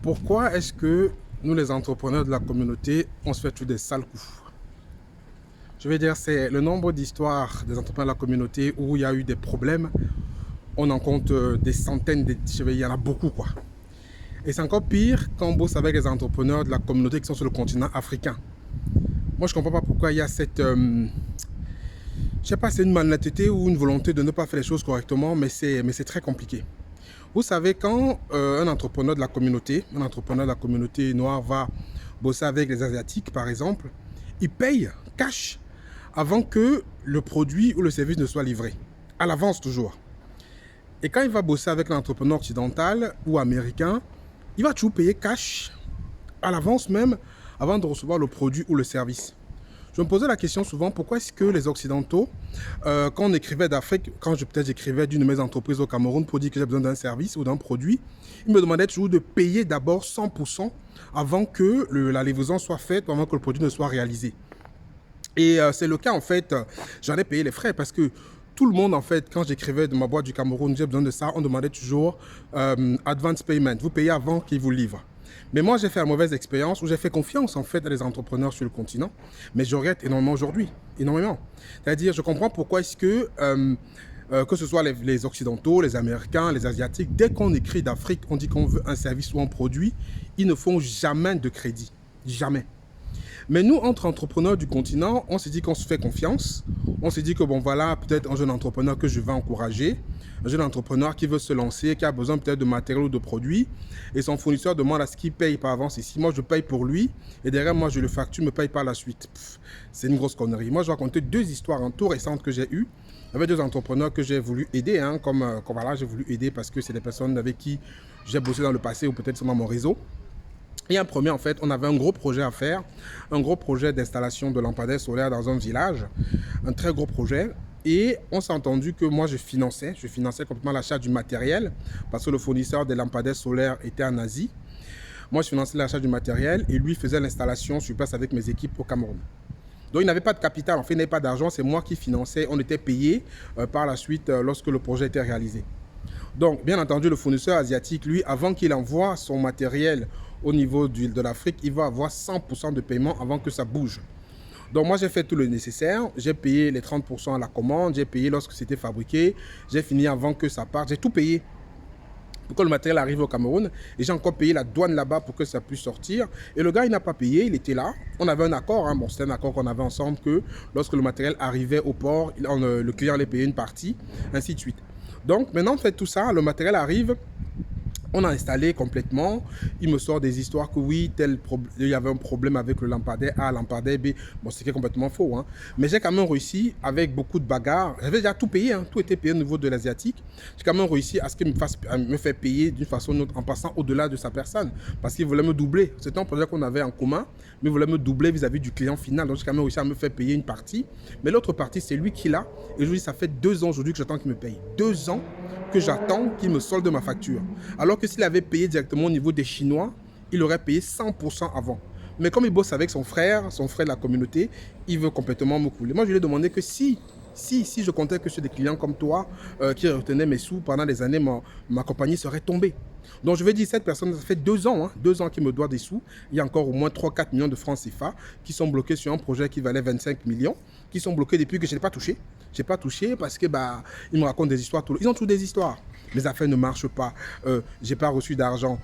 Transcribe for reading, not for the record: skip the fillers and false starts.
Pourquoi est-ce que nous, les entrepreneurs de la communauté, on se fait tous des sales coups? Je veux dire, c'est le nombre d'histoires des entrepreneurs de la communauté où il y a eu des problèmes. On en compte des centaines, il y en a beaucoup, quoi. Et c'est encore pire quand on bosse avec les entrepreneurs de la communauté qui sont sur le continent africain. Moi, je ne comprends pas pourquoi il y a cette... je sais pas, c'est une malhonnêteté ou une volonté de ne pas faire les choses correctement, mais c'est très compliqué. Vous savez, quand un entrepreneur de la communauté noire va bosser avec les Asiatiques, par exemple, il paye cash avant que le produit ou le service ne soit livré. À l'avance toujours. Et quand il va bosser avec l'entrepreneur occidental ou américain, il va toujours payer cash à l'avance même avant de recevoir le produit ou le service. Je me posais la question souvent, pourquoi est-ce que les Occidentaux, quand on écrivait d'Afrique, quand peut-être j'écrivais d'une de mes entreprises au Cameroun pour dire que j'ai besoin d'un service ou d'un produit, ils me demandaient toujours de payer d'abord 100% avant que la livraison soit faite, avant que le produit ne soit réalisé. Et c'est le cas en fait, j'en ai payé les frais parce que tout le monde en fait, quand j'écrivais de ma boîte du Cameroun, j'ai besoin de ça, on demandait toujours advance payment, vous payez avant qu'ils vous livrent. Mais moi, j'ai fait la mauvaise expérience où j'ai fait confiance en fait à des entrepreneurs sur le continent. Mais je regrette énormément aujourd'hui, énormément. C'est-à-dire, je comprends pourquoi est-ce que ce soit les Occidentaux, les Américains, les Asiatiques, dès qu'on écrit d'Afrique, on dit qu'on veut un service ou un produit, ils ne font jamais de crédit. Jamais. Mais nous, entre entrepreneurs du continent, on s'est dit qu'on se fait confiance. On s'est dit que bon voilà, peut-être un jeune entrepreneur que je vais encourager, un jeune entrepreneur qui veut se lancer, qui a besoin peut-être de matériel ou de produits, et son fournisseur demande à ce qu'il paye par avance ici. Moi, je paye pour lui, et derrière moi, je le facture, me paye par la suite. C'est une grosse connerie. Moi, je vais raconter deux histoires tout récentes que j'ai eues avec deux entrepreneurs que j'ai voulu aider, comme voilà, j'ai voulu aider parce que c'est des personnes avec qui j'ai bossé dans le passé ou peut-être sur mon réseau. Et un premier, en fait, on avait un gros projet à faire, un gros projet d'installation de lampadaires solaires dans un village, un très gros projet. Et on s'est entendu que moi, je finançais complètement l'achat du matériel parce que le fournisseur des lampadaires solaires était en Asie. Moi, je finançais l'achat du matériel et lui faisait l'installation sur place avec mes équipes au Cameroun. Donc, il n'avait pas de capital, en fait, il n'avait pas d'argent, c'est moi qui finançais. On était payé par la suite lorsque le projet était réalisé. Donc, bien entendu, le fournisseur asiatique, lui, avant qu'il envoie son matériel au niveau de l'Afrique, il va avoir 100% de paiement avant que ça bouge. Donc, moi, j'ai fait tout le nécessaire. J'ai payé les 30% à la commande. J'ai payé lorsque c'était fabriqué. J'ai fini avant que ça parte. J'ai tout payé pour que le matériel arrive au Cameroun. Et j'ai encore payé la douane là-bas pour que ça puisse sortir. Et le gars, il n'a pas payé. Il était là. On avait un accord. Bon, c'était un accord qu'on avait ensemble que lorsque le matériel arrivait au port, le client allait payer une partie, ainsi de suite. Donc, maintenant, on fait tout ça. Le matériel arrive. On a installé complètement. Il me sort des histoires que oui, il y avait un problème avec le lampadaire A, lampadaire B. Bon, c'était complètement faux. Hein. Mais j'ai quand même réussi, avec beaucoup de bagarres. J'avais déjà tout payé. Hein. Tout était payé au niveau de l'Asiatique. J'ai quand même réussi à ce qu'il me fait payer d'une façon ou d'une autre en passant au-delà de sa personne. Parce qu'il voulait me doubler. C'était un projet qu'on avait en commun, mais il voulait me doubler vis-à-vis du client final. Donc j'ai quand même réussi à me faire payer une partie. Mais l'autre partie, c'est lui qui l'a. Et je lui dis, ça fait 2 ans aujourd'hui que j'attends qu'il me paye. 2 ans que j'attends qu'il me solde ma facture. Alors que s'il avait payé directement au niveau des Chinois, il aurait payé 100% avant. Mais comme il bosse avec son frère de la communauté, il veut complètement me couler. Moi, je lui ai demandé que si je comptais que sur des clients comme toi qui retenaient mes sous pendant des années, ma compagnie serait tombée. Donc, je vais dire, cette personne, ça fait 2 ans, 2 ans qu'il me doit des sous. Il y a encore au moins 3-4 millions de francs CFA qui sont bloqués sur un projet qui valait 25 millions, qui sont bloqués depuis que je n'ai pas touché. Je n'ai pas touché parce que ils me racontent des histoires. Ils ont tous des histoires. Les affaires ne marchent pas. Je n'ai pas reçu d'argent.